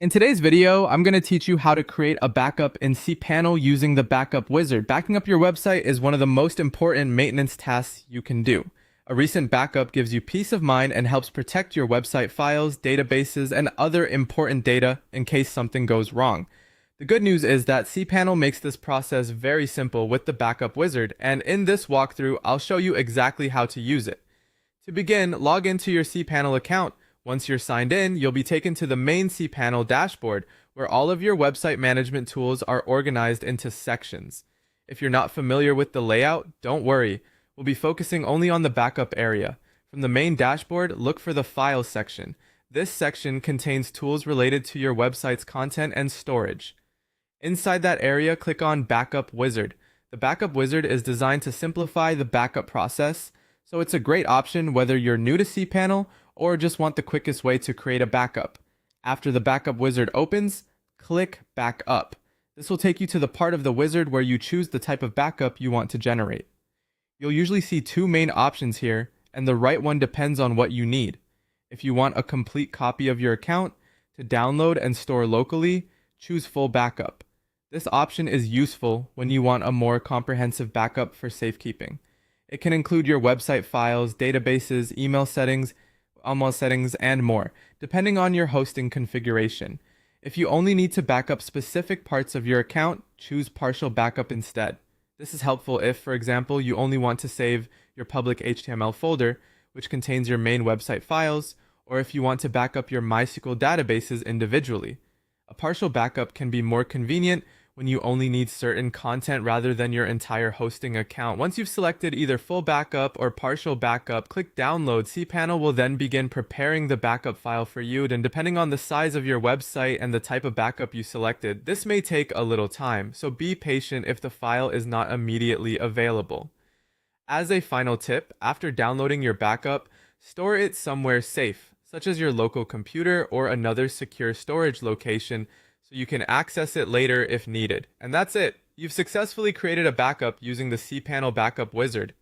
In today's video, I'm going to teach you how to create a backup in cPanel using the Backup Wizard. Backing up your website is one of the most important maintenance tasks you can do. A recent backup gives you peace of mind and helps protect your website files, databases, and other important data in case something goes wrong. The good news is that cPanel makes this process very simple with the Backup Wizard, and in this walkthrough, I'll show you exactly how to use it. To begin, log into your cPanel account. Once you're signed in, you'll be taken to the main cPanel dashboard, where all of your website management tools are organized into sections. If you're not familiar with the layout, don't worry. We'll be focusing only on the backup area. From the main dashboard, look for the Files section. This section contains tools related to your website's content and storage. Inside that area, click on Backup Wizard. The Backup Wizard is designed to simplify the backup process, so it's a great option whether you're new to cPanel or just want the quickest way to create a backup. After the Backup Wizard opens, click Backup. This will take you to the part of the wizard where you choose the type of backup you want to generate. You'll usually see two main options here, and the right one depends on what you need. If you want a complete copy of your account to download and store locally, choose Full Backup. This option is useful when you want a more comprehensive backup for safekeeping. It can include your website files, databases, email settings, and more, depending on your hosting configuration. If you only need to back up specific parts of your account, choose Partial Backup instead. This is helpful if, for example, you only want to save your public HTML folder, which contains your main website files, or if you want to back up your MySQL databases individually. A partial backup can be more convenient when you only need certain content rather than your entire hosting account. Once you've selected either full backup or partial backup, click download. cPanel will then begin preparing the backup file for you, and depending on the size of your website and the type of backup you selected, this may take a little time, so be patient if the file is not immediately available. As a final tip, after downloading your backup, store it somewhere safe, such as your local computer or another secure storage location, so you can access it later if needed. And that's it. You've successfully created a backup using the cPanel Backup Wizard.